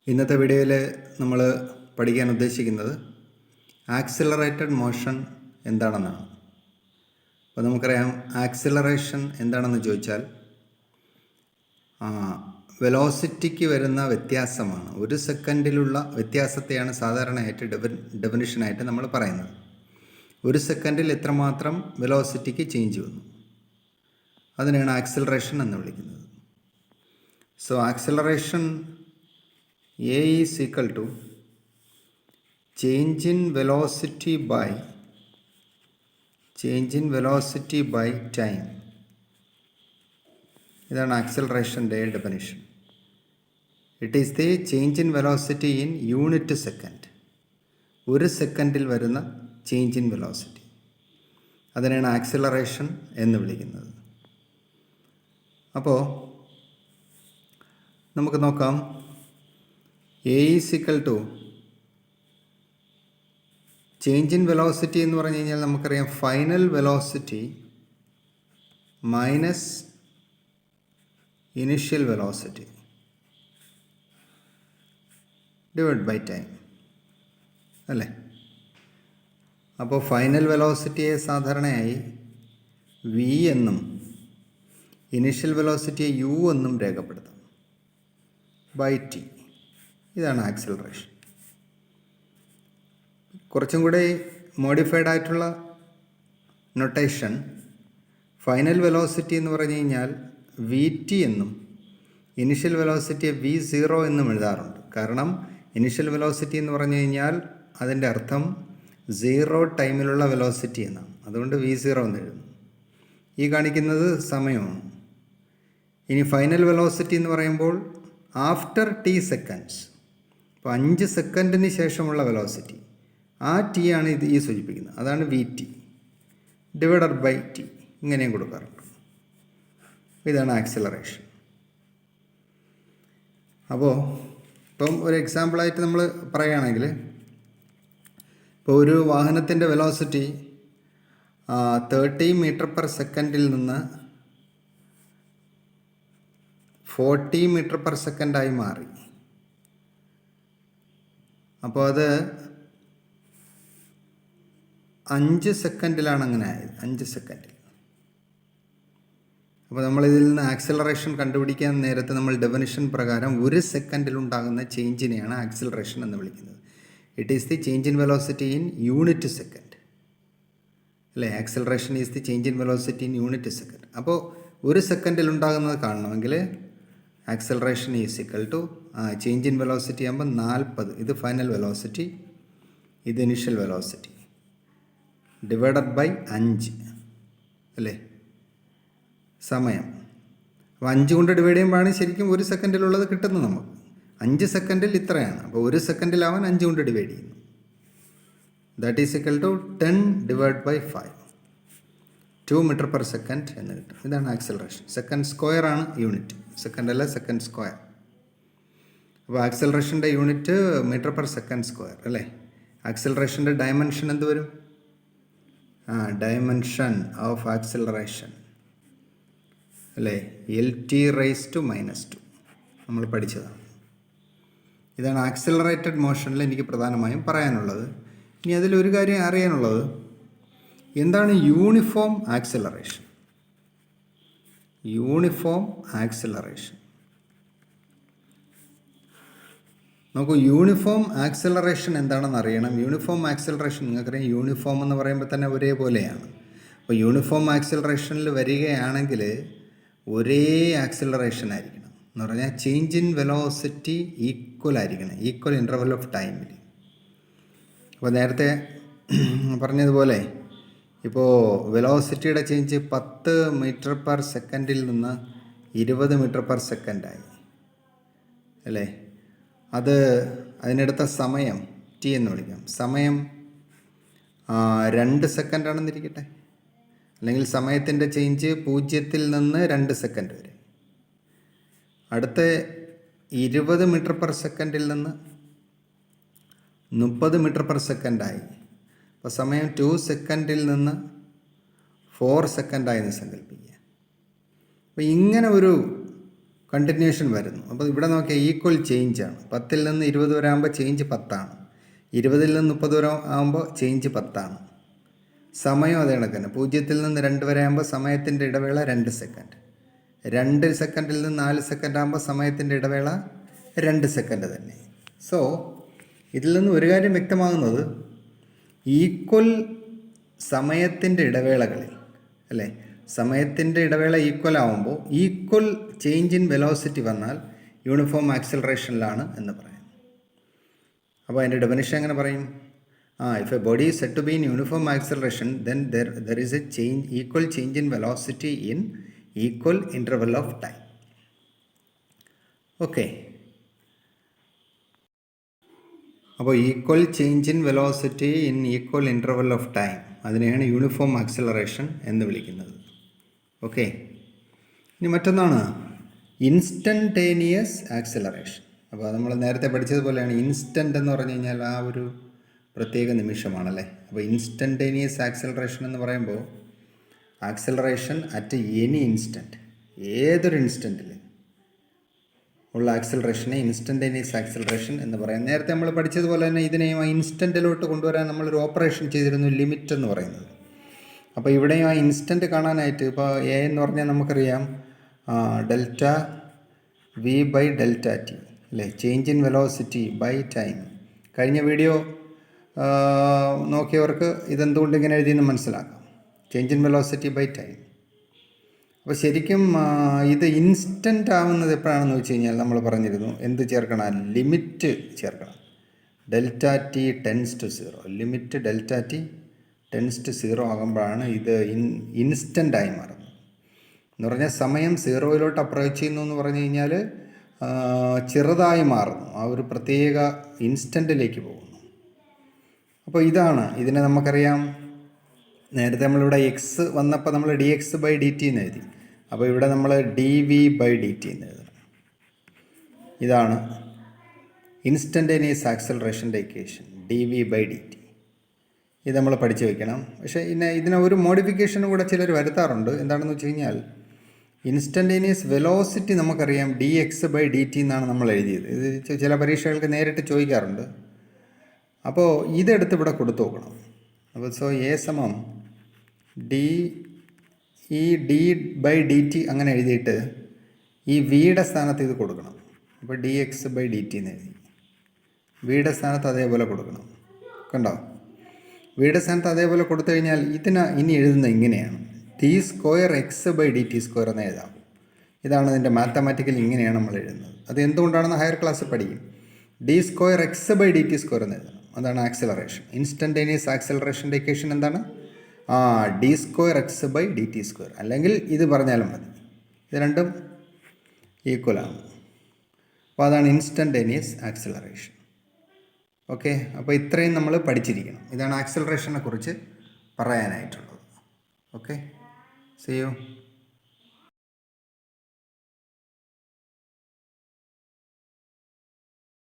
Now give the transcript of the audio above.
ഇന്നത്തെ വീഡിയോയിൽ നമ്മൾ പഠിക്കാൻ ഉദ്ദേശിക്കുന്നത് ആക്സിലറേറ്റഡ് മോഷൻ എന്താണെന്നാണ്. അപ്പോൾ നമുക്കറിയാം ആക്സിലറേഷൻ എന്താണെന്ന് ചോദിച്ചാൽ വെലോസിറ്റിക്ക് വരുന്ന വ്യത്യാസമാണ്. ഒരു സെക്കൻഡിലുള്ള വ്യത്യാസത്തെയാണ് സാധാരണയായിട്ട് ഡെഫിനിഷനായിട്ട് നമ്മൾ പറയുന്നത്. ഒരു സെക്കൻഡിൽ എത്രമാത്രം വെലോസിറ്റിക്ക് ചേഞ്ച് വന്നു, അതിനെയാണ് ആക്സിലറേഷൻ എന്ന് വിളിക്കുന്നത്. So acceleration A is equal to change in velocity by time. ഇതാണ് ആക്സിലറേഷൻ്റെ definition. It is the change in velocity in unit second. ഒരു സെക്കൻഡിൽ വരുന്ന ചേഞ്ച് ഇൻ വെലോസിറ്റി, അതിനാണ് ആക്സിലറേഷൻ എന്ന് വിളിക്കുന്നത്. അപ്പോൾ നമുക്ക് നോക്കാം. A is equal to change in velocity എന്ന് പറഞ്ഞു കഴിഞ്ഞാൽ നമുക്കറിയാം final velocity minus initial velocity divide by time അല്ലേ. അപ്പോൾ ഫൈനൽ വെലോസിറ്റിയെ സാധാരണയായി V എന്നും ഇനിഷ്യൽ വെലോസിറ്റിയെ U എന്നും രേഖപ്പെടുത്താം, ബൈ T. ഇതാണ് ആക്സിലറേഷൻ. കുറച്ചും കൂടെ മോഡിഫൈഡ് ആയിട്ടുള്ള നൊട്ടേഷൻ, ഫൈനൽ വെലോസിറ്റി എന്ന് പറഞ്ഞു കഴിഞ്ഞാൽ VT എന്നും ഇനിഷ്യൽ വെലോസിറ്റിയെ V0 എന്നും എഴുതാറുണ്ട്. കാരണം ഇനിഷ്യൽ വെലോസിറ്റി എന്ന് പറഞ്ഞു കഴിഞ്ഞാൽ അതിൻ്റെ അർത്ഥം 0 ടൈമിലുള്ള വെലോസിറ്റി എന്നാണ്. അതുകൊണ്ട് V0 എന്ന് എഴുതുന്നു. ഈ കാണിക്കുന്നത് സമയമാണ്. ഇനി ഫൈനൽ വെലോസിറ്റി എന്ന് പറയുമ്പോൾ ആഫ്റ്റർ T സെക്കൻഡ്സ്, അപ്പോൾ 5 സെക്കൻഡിന് ശേഷമുള്ള വെലോസിറ്റി, ആ T ആണ് ഈ സൂചിപ്പിക്കുന്നത്. അതാണ് VT ഡിവൈഡഡ് ബൈ T. ഇങ്ങനെയും കൊടുക്കാറുണ്ട്. ഇതാണ് ആക്സിലറേഷൻ. അപ്പോൾ ഇപ്പം ഒരു എക്സാമ്പിളായിട്ട് നമ്മൾ പറയുകയാണെങ്കിൽ, ഇപ്പോൾ ഒരു വാഹനത്തിൻ്റെ വെലോസിറ്റി 30 മീറ്റർ പെർ സെക്കൻഡിൽ നിന്ന് 40 മീറ്റർ പെർ സെക്കൻഡായി മാറി. അപ്പോൾ അത് 5 സെക്കൻഡിലാണ് അങ്ങനെ ആയത്, 5 സെക്കൻഡിൽ. അപ്പോൾ നമ്മളിതിൽ നിന്ന് ആക്സിലറേഷൻ കണ്ടുപിടിക്കാൻ നേരത്തെ നമ്മൾ ഡെഫിനിഷൻ പ്രകാരം ഒരു സെക്കൻഡിലുണ്ടാകുന്ന ചേഞ്ചിനെയാണ് ആക്സിലറേഷൻ എന്ന് വിളിക്കുന്നത്. It is the change in velocity in unit second അല്ലേ. Acceleration is the change in velocity in unit second. അപ്പോൾ ഒരു സെക്കൻഡിലുണ്ടാകുന്നത് കാണണമെങ്കിൽ acceleration is equal to change in velocity ആകുമ്പോൾ 40, ഇത് ഫൈനൽ വെലോസിറ്റി, ഇത് ഇനിഷ്യൽ വെലോസിറ്റി, ഡിവൈഡഡ് ബൈ 5 അല്ലേ സമയം. അപ്പോൾ 5 കൊണ്ട് ഡിവൈഡ് ചെയ്യുമ്പോഴാണ് ശരിക്കും ഒരു സെക്കൻഡിലുള്ളത് കിട്ടുന്നത് നമുക്ക്. 5 സെക്കൻഡിൽ ഇത്രയാണ്. അപ്പോൾ ഒരു സെക്കൻഡിലാവാൻ 5 കൊണ്ട് ഡിവൈഡ് ചെയ്യുന്നു. That is equal to 10 divide by 5, 2 metre per second എന്ന് കിട്ടും. ഇതാണ് ആക്സിലറേഷൻ. സെക്കൻഡ് സ്ക്വയർ ആണ് യൂണിറ്റ്, സെക്കൻഡ് അല്ല, സെക്കൻഡ് സ്ക്വയർ. അപ്പോൾ ആക്സിലറേഷൻ്റെ unit metre per second square അല്ലേ. ആക്സിലറേഷൻ്റെ ഡയമെൻഷൻ എന്ത് വരും? ഡയമെൻഷൻ ഓഫ് ആക്സിലറേഷൻ അല്ലേ, LT റൈസ് ടു -2 നമ്മൾ പഠിച്ചതാണ്. ഇതാണ് ആക്സിലറേറ്റഡ് മോഷനിൽ എനിക്ക് പ്രധാനമായും പറയാനുള്ളത്. ഇനി അതിലൊരു കാര്യം അറിയാനുള്ളത്, എന്താണ് യൂണിഫോം ആക്സിലറേഷൻ? യൂണിഫോം ആക്സിലറേഷൻ നോക്കൂ. യൂണിഫോം ആക്സിലറേഷൻ എന്താണെന്ന് അറിയണം. യൂണിഫോം ആക്സിലറേഷൻ നിങ്ങൾക്കറിയാം, യൂണിഫോം എന്ന് പറയുമ്പോൾ തന്നെ ഒരേപോലെയാണ്. അപ്പോൾ യൂണിഫോം ആക്സിലറേഷനിൽ വരികയാണെങ്കിൽ ഒരേ ആക്സിലറേഷൻ ആയിരിക്കണം എന്ന് പറഞ്ഞാൽ ചേഞ്ച് ഇൻ വെലോസിറ്റി ഈക്വൽ ആയിരിക്കണം, ഈക്വൽ ഇൻ്റർവൽ ഓഫ് ടൈമിൽ. അപ്പോൾ നേരത്തെ പറഞ്ഞതുപോലെ ഇപ്പോൾ വെലോസിറ്റിയുടെ ചേഞ്ച് 10 മീറ്റർ പെർ സെക്കൻഡിൽ നിന്ന് 20 മീറ്റർ പെർ സെക്കൻഡായി അല്ലേ. അതിനെടുത്ത സമയം T എന്ന് വിളിക്കാം. സമയം 2 സെക്കൻഡാണെന്നിരിക്കട്ടെ, അല്ലെങ്കിൽ സമയത്തിൻ്റെ ചേഞ്ച് 0 നിന്ന് 2 സെക്കൻഡ് വരെ. അടുത്ത 20 മീറ്റർ പെർ സെക്കൻഡിൽ നിന്ന് 30 മീറ്റർ പെർ സെക്കൻഡായി. അപ്പോൾ സമയം 2 സെക്കൻഡിൽ നിന്ന് 4 സെക്കൻഡായി എന്ന് സങ്കല്പിക്കുക. അപ്പോൾ ഇങ്ങനെ ഒരു കണ്ടിന്യൂഷൻ വരുന്നു. അപ്പോൾ ഇവിടെ നോക്കിയാൽ ഈക്വൽ ചേഞ്ചാണ്. 10ൽ നിന്ന് 20 വരെ ആകുമ്പോൾ ചേഞ്ച് 10ആണ്. 20ൽ നിന്ന് 30 വരെ ആകുമ്പോൾ ചേഞ്ച് 10ആണ്. സമയം അതേ കണക്ക് തന്നെ. 0ൽ നിന്ന് 2 വരെ ആകുമ്പോൾ സമയത്തിൻ്റെ ഇടവേള 2 സെക്കൻഡ്. 2 സെക്കൻഡിൽ നിന്ന് 4 സെക്കൻഡ് ആകുമ്പോൾ സമയത്തിൻ്റെ ഇടവേള 2 സെക്കൻഡ് തന്നെ. സോ ഇതിൽ നിന്ന് ഒരു കാര്യം വ്യക്തമാകുന്നത്, ഈക്വൽ സമയത്തിൻ്റെ ഇടവേളകളിൽ അല്ലേ, സമയത്തിൻ്റെ ഇടവേള ഈക്വൽ ആവുമ്പോൾ ഈക്വൽ ചേഞ്ച് ഇൻ വെലോസിറ്റി വന്നാൽ യൂണിഫോം ആക്സിലറേഷനിലാണ് എന്ന് പറയാം. അപ്പോൾ അതിൻ്റെ ഡെഫിനിഷൻ എങ്ങനെ പറയും? If a body is said to be in uniform acceleration then there is a change, equal change in velocity in equal interval of time. Okay, അപ്പോൾ equal change in velocity in equal interval of time, അതിനെയാണ് uniform acceleration എന്ന് വിളിക്കുന്നത്. Okay, ഇനി മറ്റൊന്നാണ് instantaneous acceleration. അപ്പോൾ നമ്മൾ നേരത്തെ പഠിച്ചതുപോലെയാണ്. Instant എന്ന് പറഞ്ഞു കഴിഞ്ഞാൽ ആ ഒരു പ്രത്യേക നിമിഷമാണല്ലേ. അപ്പോൾ ഇൻസ്റ്റൻറ്റേനിയസ് ആക്സിലറേഷൻ എന്ന് പറയുമ്പോൾ ആക്സിലറേഷൻ അറ്റ് എനി ഇൻസ്റ്റൻറ്റ്, ഏതൊരു ഇൻസ്റ്റൻറ്റിൽ ഉള്ള ആക്സിലറേഷനെ ഇൻസ്റ്റൻറ്റേനിയസ് ആക്സിലറേഷൻ എന്ന് പറയാം. നേരത്തെ നമ്മൾ പഠിച്ചതുപോലെ തന്നെ ഇതിനെയും ആ ഇൻസ്റ്റൻറ്റിലോട്ട് കൊണ്ടുവരാൻ നമ്മളൊരു ഓപ്പറേഷൻ ചെയ്തിരുന്നു, ലിമിറ്റ് എന്ന് പറയുന്നത്. അപ്പോൾ ഇവിടെയും ആ ഇൻസ്റ്റൻറ്റ് കാണാനായിട്ട് ഇപ്പോൾ എ എന്ന് പറഞ്ഞാൽ നമുക്കറിയാം delta v by delta t അല്ലേ, change in velocity by time. കഴിഞ്ഞ വീഡിയോ നോക്കിയവർക്ക് ഇതെന്തുകൊണ്ട് ഇങ്ങനെ എഴുതിയെന്ന് മനസ്സിലാക്കാം. Change in velocity by time. അപ്പോൾ ശരിക്കും ഇത് ഇൻസ്റ്റൻ്റ് ആവുന്നത് എപ്പോഴാണെന്ന് വെച്ച് കഴിഞ്ഞാൽ നമ്മൾ പറഞ്ഞിരുന്നു എന്ത് ചേർക്കണം, ലിമിറ്റ് ചേർക്കണം. Delta t tends to 0, limit delta t tends to 0 ആകുമ്പോഴാണ് ഇത് ഇൻസ്റ്റൻ്റായി മാറുന്നത്. എന്ന് പറഞ്ഞാൽ സമയം 0-ലോട്ട് അപ്രോച്ച് ചെയ്യുന്നു എന്ന് പറഞ്ഞു കഴിഞ്ഞാൽ ചെറുതായി മാറുന്നു, ആ ഒരു പ്രത്യേക ഇൻസ്റ്റൻറ്റിലേക്ക് പോകുന്നു. അപ്പോൾ ഇതാണ്, ഇതിനെ നമുക്കറിയാം. നേരത്തെ നമ്മളിവിടെ എക്സ് വന്നപ്പോൾ നമ്മൾ d x by d t എന്ന് എഴുതി. അപ്പോൾ ഇവിടെ നമ്മൾ d v by d t എന്ന് എഴുതണം. ഇതാണ് ഇൻസ്റ്റൻറ്റേനിയസ് ആക്സിലറേഷൻ്റെ equation, d v by d t. ഇത് നമ്മൾ പഠിച്ചു വയ്ക്കണം. പക്ഷേ ഇതിനെ ഒരു മോഡിഫിക്കേഷനും കൂടെ ചിലർ വരുത്താറുണ്ട്. എന്താണെന്ന് വെച്ച് കഴിഞ്ഞാൽ ഇൻസ്റ്റൻറ്റേനിയസ് വെലോസിറ്റി നമുക്കറിയാം d x by d t എന്നാണ് നമ്മൾ എഴുതിയത്. ഇത് ചില പരീക്ഷകൾക്ക് നേരിട്ട് ചോദിക്കാറുണ്ട്. അപ്പോൾ ഇതെടുത്ത് ഇവിടെ കൊടുത്തു നോക്കണം. അപ്പോൾ സോ എ സമം ഡി ബൈ ഡി ടി അങ്ങനെ എഴുതിയിട്ട് ഈ വിയുടെ സ്ഥാനത്ത് ഇത് കൊടുക്കണം. അപ്പോൾ d x by d t എന്ന് എഴുതി, വിയുടെ സ്ഥാനത്ത് അതേപോലെ കൊടുക്കണം. കണ്ടോ, വിയുടെ സ്ഥാനത്ത് അതേപോലെ കൊടുത്തു കഴിഞ്ഞാൽ ഇതിന് ഇനി എഴുതുന്നത് ഇങ്ങനെയാണ്, t square x by d t square എന്ന് എഴുതാം. ഇതാണ് ഇതിൻ്റെ മാത്തമാറ്റിക്കൽ, ഇങ്ങനെയാണ് നമ്മൾ എഴുതുന്നത്. അത് എന്തുകൊണ്ടാണെന്ന് ഹയർ ക്ലാസ്സിൽ പഠിക്കും. D square x by d t square എന്ന് എഴുതണം. അതാണ് ആക്സിലറേഷൻ. ഇൻസ്റ്റൻറ്റേനിയസ് ആക്സിലറേഷൻ്റെ ഇക്വേഷൻ എന്താണ്? D square x by d t square, അല്ലെങ്കിൽ ഇത് പറഞ്ഞാലും മതി. ഇത് രണ്ടും ഈക്വലാണ്. അപ്പോൾ അതാണ് ഇൻസ്റ്റൻറ്റേനിയസ് ആക്സിലറേഷൻ. ഓക്കെ, അപ്പോൾ ഇത്രയും നമ്മൾ പഠിച്ചിരിക്കണം. ഇതാണ് ആക്സിലറേഷനെ കുറിച്ച് പറയാനായിട്ടുള്ളത്. Okay, see you.